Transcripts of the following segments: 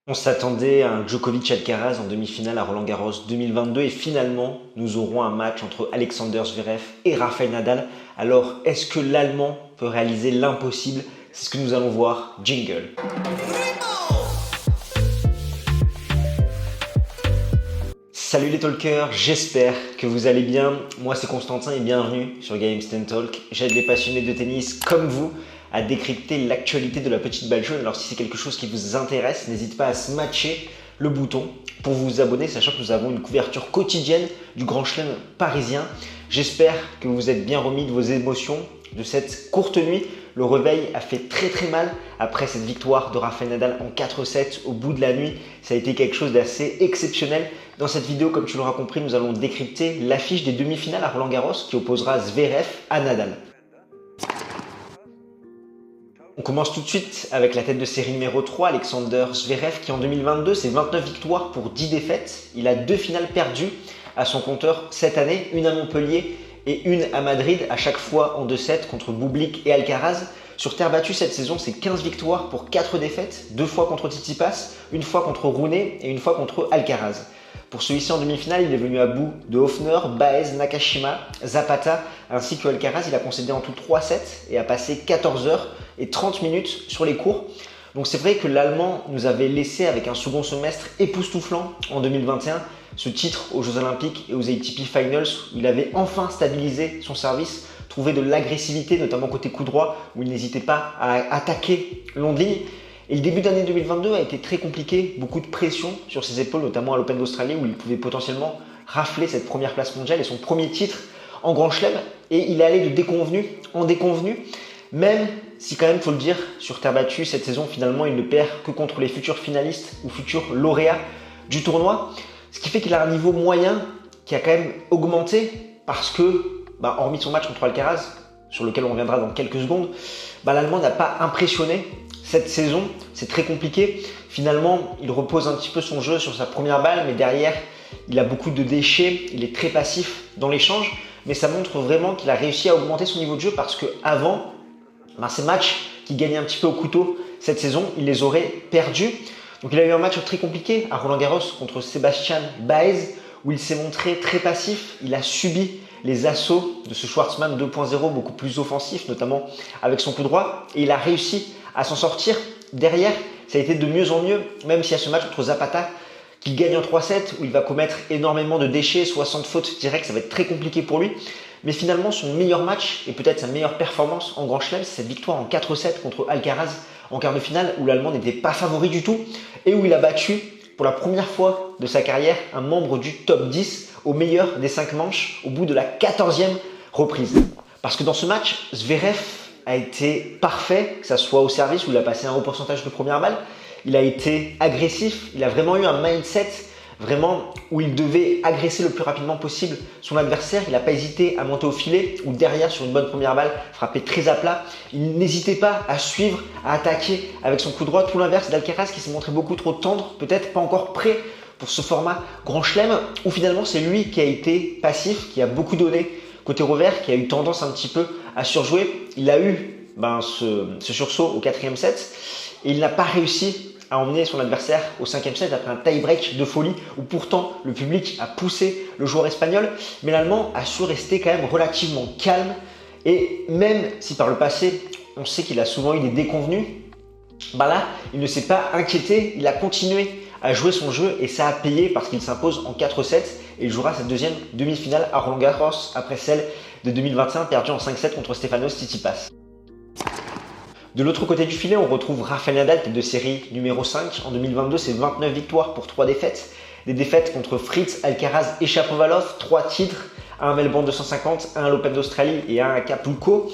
On s'attendait à un Djokovic-Alcaraz en demi-finale à Roland-Garros 2022 et finalement nous aurons un match entre Alexander Zverev et Rafael Nadal. Alors est-ce que l'Allemand peut réaliser l'impossible? C'est ce que nous allons voir. Jingle. Salut les talkers, j'espère que vous allez bien. Moi c'est Constantin et bienvenue sur Games 10 Talk. J'aide les passionnés de tennis comme vous à décrypter l'actualité de la petite balle jaune. Alors si c'est quelque chose qui vous intéresse, n'hésitez pas à smatcher le bouton pour vous abonner, sachant que nous avons une couverture quotidienne du Grand Chelem parisien. J'espère que vous êtes bien remis de vos émotions de cette courte nuit. Le réveil a fait très mal après cette victoire de Rafael Nadal en 4-7 au bout de la nuit. Ça a été quelque chose d'assez exceptionnel. Dans cette vidéo, comme tu l'auras compris, nous allons décrypter l'affiche des demi-finales à Roland-Garros qui opposera Zverev à Nadal. On commence tout de suite avec la tête de série numéro 3, Alexander Zverev, qui en 2022, c'est 29 victoires pour 10 défaites. Il a 2 finales perdues à son compteur cette année, une à Montpellier et une à Madrid, à chaque fois en 2-7 contre Bublik et Alcaraz. Sur terre battue cette saison, c'est 15 victoires pour 4 défaites, 2 fois contre Tsitsipas, une fois contre Rune et une fois contre Alcaraz. Pour celui-ci en demi-finale, il est venu à bout de Hofner, Baez, Nakashima, Zapata ainsi que Alcaraz. Il a concédé en tout 3 sets et a passé 14 heures et 30 minutes sur les courts. Donc c'est vrai que l'Allemand nous avait laissé avec un second semestre époustouflant en 2021, ce titre aux Jeux Olympiques et aux ATP Finals où il avait enfin stabilisé son service, trouvé de l'agressivité notamment côté coup droit où il n'hésitait pas à attaquer long de ligne. Et le début d'année 2022 a été très compliqué, beaucoup de pression sur ses épaules, notamment à l'Open d'Australie où il pouvait potentiellement rafler cette première place mondiale et son premier titre en Grand Chelem. Et il est allé de déconvenu en déconvenu, même si quand même, il faut le dire, sur terre battue, cette saison finalement il ne perd que contre les futurs finalistes ou futurs lauréats du tournoi. Ce qui fait qu'il a un niveau moyen qui a quand même augmenté parce que, hormis son match contre Alcaraz, sur lequel on reviendra dans quelques secondes, l'Allemand n'a pas impressionné. Cette saison, c'est très compliqué. Finalement, il repose un petit peu son jeu sur sa première balle, mais derrière, il a beaucoup de déchets, il est très passif dans l'échange. Mais ça montre vraiment qu'il a réussi à augmenter son niveau de jeu parce qu'avant, ces matchs qu'il gagnait un petit peu au couteau cette saison, il les aurait perdus. Donc il a eu un match très compliqué à Roland-Garros contre Sebastian Baez, où il s'est montré très passif. Il a subi les assauts de ce Schwartzman 2.0 beaucoup plus offensif, notamment avec son coup droit. Et il a réussi à s'en sortir. Derrière, ça a été de mieux en mieux, même s'il y a ce match contre Zapata qu'il gagne en 3-7 où il va commettre énormément de déchets, 60 fautes directes, ça va être très compliqué pour lui. Mais finalement, son meilleur match et peut-être sa meilleure performance en Grand Chelem, c'est cette victoire en 4-7 contre Alcaraz en quart de finale où l'Allemand n'était pas favori du tout et où il a battu pour la première fois de sa carrière un membre du top 10 au meilleur des 5 manches au bout de la 14e reprise. Parce que dans ce match, Zverev a été parfait, que ce soit au service où il a passé un haut pourcentage de première balle, il a été agressif, il a vraiment eu un mindset vraiment où il devait agresser le plus rapidement possible son adversaire. Il n'a pas hésité à monter au filet ou derrière sur une bonne première balle, frapper très à plat. Il n'hésitait pas à suivre, à attaquer avec son coup droit. Tout l'inverse d'Alcaraz qui s'est montré beaucoup trop tendre, peut-être pas encore prêt pour ce format Grand Chelem où finalement c'est lui qui a été passif, qui a beaucoup donné côté revers, qui a eu tendance un petit peu à surjouer. Il a eu ce sursaut au 4e set et il n'a pas réussi à emmener son adversaire au 5e set après un tie-break de folie où pourtant le public a poussé le joueur espagnol, mais l'Allemand a su rester quand même relativement calme et même si par le passé on sait qu'il a souvent eu des déconvenus, là il ne s'est pas inquiété, il a continué à jouer son jeu et ça a payé parce qu'il s'impose en 4-7 et il jouera sa deuxième demi-finale à Roland-Garros après celle de 2021 perdue en 5-7 contre Stefanos Tsitsipas. De l'autre côté du filet, on retrouve Rafael Nadal, tête de série numéro 5. En 2022, c'est 29 victoires pour 3 défaites. Des défaites contre Fritz, Alcaraz et Shapovalov. 3 titres, un à Melbourne 250, un à l'Open d'Australie et un à Acapulco.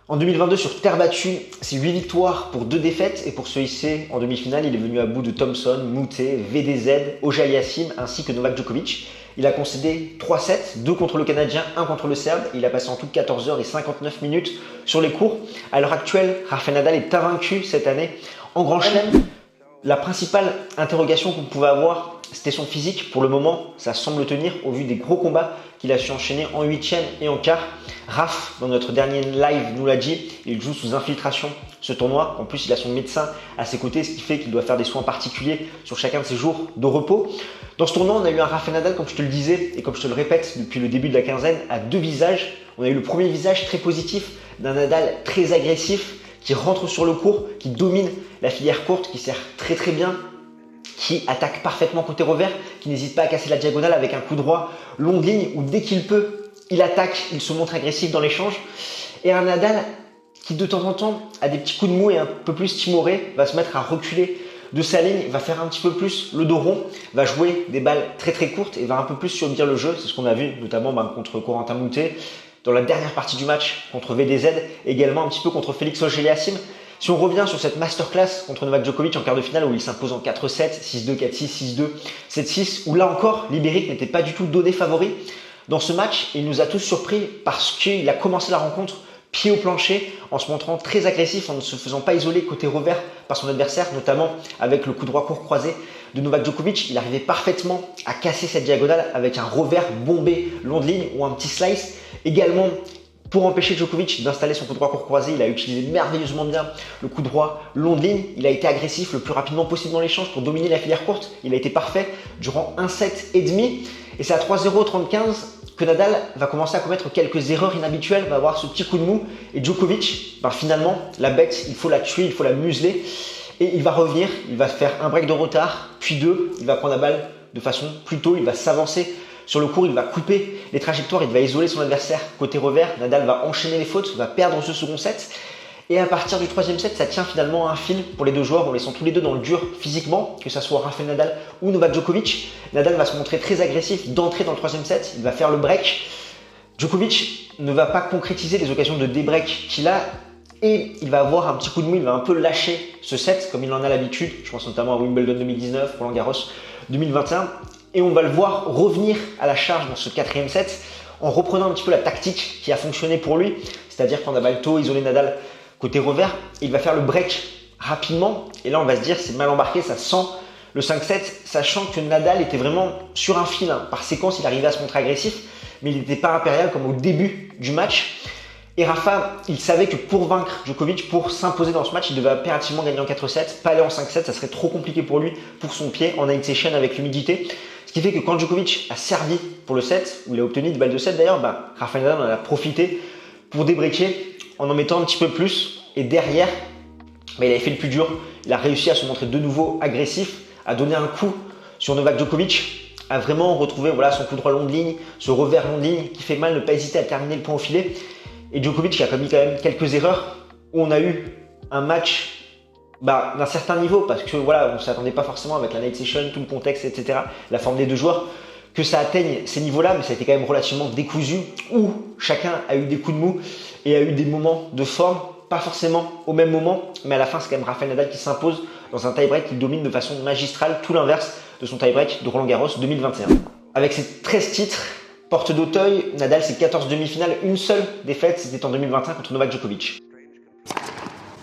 En 2022, sur terre battue, c'est 8 victoires pour 2 défaites. Et pour celui-ci, en demi-finale, il est venu à bout de Thompson, Moutet, VDZ, Auger-Aliassime ainsi que Novak Djokovic. Il a concédé 3 sets, 2 contre le Canadien, 1 contre le Serbe. Il a passé en tout 14 heures et 59 minutes sur les courts. À l'heure actuelle, Rafael Nadal est invaincu cette année en Grand Chelem. La principale interrogation qu'on pouvait avoir, c'était son physique. Pour le moment, ça semble tenir au vu des gros combats qu'il a su enchaîner en 8e et en quart. Raph, dans notre dernier live, nous l'a dit, il joue sous infiltration ce tournoi. En plus, il a son médecin à ses côtés, ce qui fait qu'il doit faire des soins particuliers sur chacun de ses jours de repos. Dans ce tournoi, on a eu un Rafael Nadal, comme je te le disais et comme je te le répète depuis le début de la quinzaine, à deux visages. On a eu le premier visage très positif d'un Nadal très agressif, qui rentre sur le court, qui domine la filière courte, qui sert très bien, qui attaque parfaitement côté revers, qui n'hésite pas à casser la diagonale avec un coup droit longue ligne où dès qu'il peut, il attaque, il se montre agressif dans l'échange. Et un Nadal qui de temps en temps a des petits coups de mou et un peu plus timoré, va se mettre à reculer de sa ligne, va faire un petit peu plus le dos rond, va jouer des balles très courtes et va un peu plus subir le jeu. C'est ce qu'on a vu notamment contre Corentin Moutet, dans la dernière partie du match contre VDZ, également un petit peu contre Félix Auger-Aliassime. Si on revient sur cette masterclass contre Novak Djokovic en quart de finale où il s'impose en 4-7, 6-2, 4-6, 6-2, 7-6, où là encore, l'Ibérique n'était pas du tout donné favori. Dans ce match, il nous a tous surpris parce qu'il a commencé la rencontre pied au plancher en se montrant très agressif, en ne se faisant pas isoler côté revers par son adversaire, notamment avec le coup droit court croisé de Novak Djokovic. Il arrivait parfaitement à casser cette diagonale avec un revers bombé long de ligne ou un petit slice. Également, pour empêcher Djokovic d'installer son coup droit court croisé, il a utilisé merveilleusement bien le coup droit long de ligne. Il a été agressif le plus rapidement possible dans l'échange pour dominer la filière courte. Il a été parfait durant un set et demi. Et c'est à 3-0, 30-15 que Nadal va commencer à commettre quelques erreurs inhabituelles, va avoir ce petit coup de mou. Et Djokovic, finalement, la bête, il faut la tuer, il faut la museler. Et il va revenir, il va faire un break de retard, puis deux. Il va prendre la balle de façon plus tôt, il va s'avancer sur le court, il va couper les trajectoires, il va isoler son adversaire côté revers. Nadal va enchaîner les fautes, va perdre ce second set. Et à partir du troisième set, ça tient finalement un fil pour les deux joueurs en laissant tous les deux dans le dur physiquement, que ce soit Rafael Nadal ou Novak Djokovic. Nadal va se montrer très agressif d'entrée dans le troisième set, il va faire le break. Djokovic ne va pas concrétiser les occasions de débreak qu'il a et il va avoir un petit coup de mou, il va un peu lâcher ce set comme il en a l'habitude. Je pense notamment à Wimbledon 2019, Roland Garros 2021. Et on va le voir revenir à la charge dans ce quatrième set en reprenant un petit peu la tactique qui a fonctionné pour lui, c'est-à-dire prendre la balle tôt, isoler Nadal côté revers. Il va faire le break rapidement et là on va se dire c'est mal embarqué, ça sent le 5-7, sachant que Nadal était vraiment sur un fil. Par séquence, il arrivait à se montrer agressif, mais il n'était pas impérial comme au début du match. Et Rafa, il savait que pour vaincre Djokovic, pour s'imposer dans ce match, il devait impérativement gagner en 4-7, pas aller en 5-7, ça serait trop compliqué pour lui, pour son pied en night session avec l'humidité. Ce qui fait que quand Djokovic a servi pour le set, où il a obtenu des balles de set d'ailleurs, Rafael Nadal en a profité pour débreaker en mettant un petit peu plus. Et derrière, il avait fait le plus dur, il a réussi à se montrer de nouveau agressif, à donner un coup sur Novak Djokovic, à vraiment retrouver son coup droit long de ligne, ce revers long de ligne qui fait mal, ne pas hésiter à terminer le point au filet. Et Djokovic qui a commis quand même quelques erreurs où on a eu un match d'un certain niveau parce que on ne s'attendait pas forcément avec la night session, tout le contexte, etc., la forme des deux joueurs, que ça atteigne ces niveaux-là, mais ça a été quand même relativement décousu où chacun a eu des coups de mou et a eu des moments de forme, pas forcément au même moment, mais à la fin c'est quand même Rafael Nadal qui s'impose dans un tie-break qui domine de façon magistrale, tout l'inverse de son tie-break de Roland Garros 2021. Avec ses 13 titres, porte d'Auteuil, Nadal ses 14 demi-finales, une seule défaite, c'était en 2021 contre Novak Djokovic.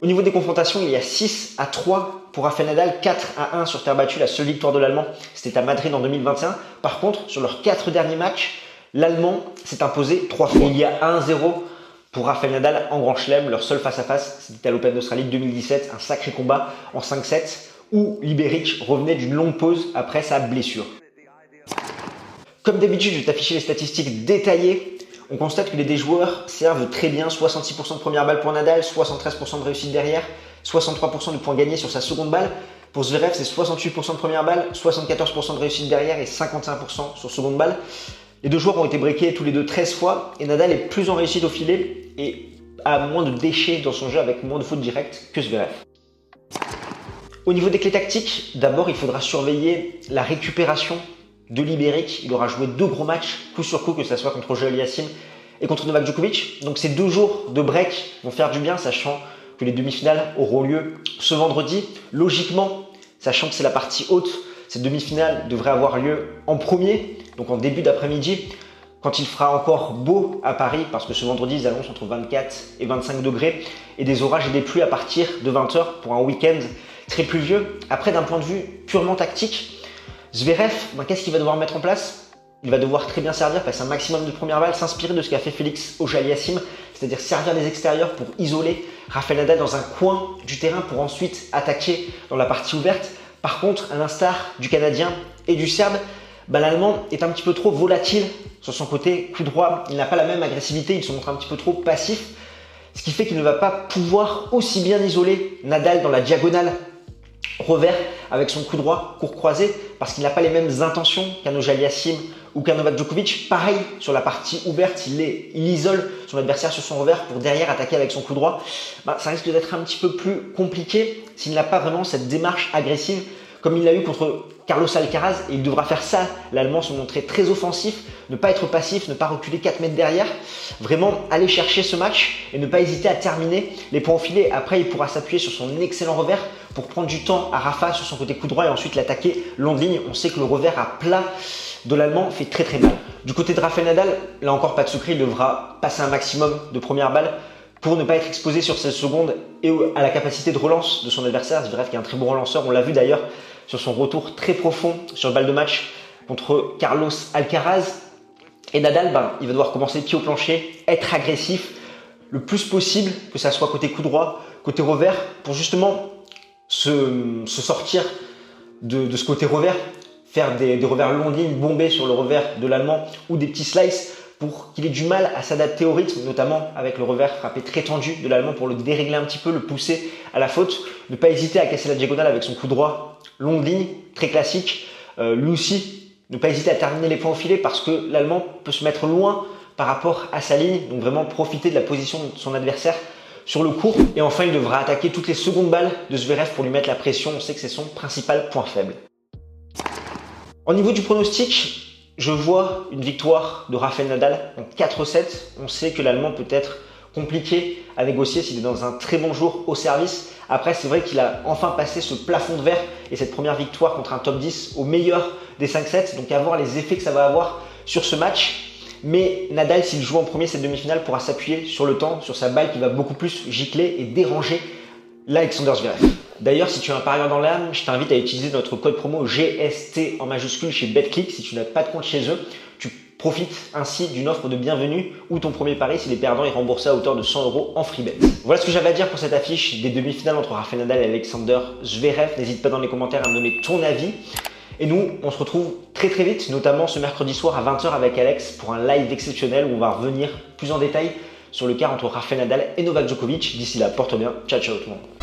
Au niveau des confrontations, il y a 6-3 pour Rafael Nadal, 4-1 sur terre battue, la seule victoire de l'Allemand, c'était à Madrid en 2021. Par contre, sur leurs 4 derniers matchs, l'Allemand s'est imposé 3 fois. Il y a 1-0 pour Rafael Nadal en Grand Chelem, leur seul face-à-face, c'était à l'Open d'Australie 2017, un sacré combat en 5-7 où l'Ibérique revenait d'une longue pause après sa blessure. Comme d'habitude, je vais t'afficher les statistiques détaillées. On constate que les deux joueurs servent très bien, 66% de première balle pour Nadal, 73% de réussite derrière, 63% de points gagnés sur sa seconde balle. Pour Zverev, c'est 68% de première balle, 74% de réussite derrière et 55% sur seconde balle. Les deux joueurs ont été breakés tous les deux 13 fois et Nadal est plus en réussite au filet et a moins de déchets dans son jeu avec moins de fautes directes que Zverev. Au niveau des clés tactiques, d'abord il faudra surveiller la récupération de l'Ibérique. Il aura joué 2 gros matchs, coup sur coup, que ce soit contre Auger-Aliassime et contre Novak Djokovic. Donc ces 2 jours de break vont faire du bien, sachant que les demi-finales auront lieu ce vendredi. Logiquement, sachant que c'est la partie haute, cette demi-finale devrait avoir lieu en premier, donc en début d'après-midi, quand il fera encore beau à Paris, parce que ce vendredi, ils annoncent entre 24 et 25 degrés, et des orages et des pluies à partir de 20h pour un week-end très pluvieux. Après, d'un point de vue purement tactique, Zverev, qu'est-ce qu'il va devoir mettre en place? Il va devoir très bien servir, passer un maximum de première balle, s'inspirer de ce qu'a fait Félix Auger-Aliassime, c'est-à-dire servir les extérieurs pour isoler Rafael Nadal dans un coin du terrain pour ensuite attaquer dans la partie ouverte. Par contre, à l'instar du Canadien et du Serbe, l'Allemand est un petit peu trop volatile sur son côté coup droit. Il n'a pas la même agressivité, il se montre un petit peu trop passif, ce qui fait qu'il ne va pas pouvoir aussi bien isoler Nadal dans la diagonale revers avec son coup droit court croisé parce qu'il n'a pas les mêmes intentions qu'un Auger-Aliassime ou qu'un Novak Djokovic. Pareil, sur la partie ouverte, il isole son adversaire sur son revers pour derrière attaquer avec son coup droit. Ça risque d'être un petit peu plus compliqué s'il n'a pas vraiment cette démarche agressive comme il l'a eu contre Carlos Alcaraz, et il devra faire ça. L'Allemand se montrer très offensif, ne pas être passif, ne pas reculer 4 mètres derrière, vraiment aller chercher ce match et ne pas hésiter à terminer les points au filet. Après, il pourra s'appuyer sur son excellent revers pour prendre du temps à Rafa sur son côté coup droit et ensuite l'attaquer long de ligne. On sait que le revers à plat de l'Allemand fait très très mal. Du côté de Rafael Nadal, là encore pas de secret, il devra passer un maximum de premières balles pour ne pas être exposé sur 16 secondes et à la capacité de relance de son adversaire. Zverev qui est un très bon relanceur, on l'a vu d'ailleurs sur son retour très profond sur le balle de match contre Carlos Alcaraz. Et Nadal, il va devoir commencer pied au plancher, être agressif le plus possible, que ça soit côté coup droit, côté revers, pour justement se sortir de ce côté revers, faire des revers longs de ligne, bomber sur le revers de l'Allemand ou des petits slices pour qu'il ait du mal à s'adapter au rythme, notamment avec le revers frappé très tendu de l'Allemand pour le dérégler un petit peu, le pousser à la faute. Ne pas hésiter à casser la diagonale avec son coup droit, longue ligne, très classique. Lui aussi, ne pas hésiter à terminer les points au filet parce que l'Allemand peut se mettre loin par rapport à sa ligne, donc vraiment profiter de la position de son adversaire sur le court. Et enfin, il devra attaquer toutes les secondes balles de Zverev pour lui mettre la pression. On sait que c'est son principal point faible. Au niveau du pronostic, je vois une victoire de Rafael Nadal en 4-7. On sait que l'Allemand peut être compliqué à négocier s'il est dans un très bon jour au service. Après, c'est vrai qu'il a enfin passé ce plafond de verre et cette première victoire contre un top 10 au meilleur des 5-7. Donc à voir les effets que ça va avoir sur ce match. Mais Nadal, s'il joue en premier cette demi-finale, pourra s'appuyer sur le temps, sur sa balle qui va beaucoup plus gicler et déranger l'Alexander Zverev. D'ailleurs, si tu es un parieur dans l'âme, je t'invite à utiliser notre code promo GST en majuscule chez BetClick. Si tu n'as pas de compte chez eux, tu profites ainsi d'une offre de bienvenue où ton premier pari, s'il est perdant, est remboursé à hauteur de 100 € en free bet. Voilà ce que j'avais à dire pour cette affiche des demi-finales entre Rafael Nadal et Alexander Zverev. N'hésite pas dans les commentaires à me donner ton avis. Et nous, on se retrouve très très vite, notamment ce mercredi soir à 20 h avec Alex pour un live exceptionnel où on va revenir plus en détail sur le cas entre Rafael Nadal et Novak Djokovic. D'ici là, porte bien. Ciao, ciao tout le monde.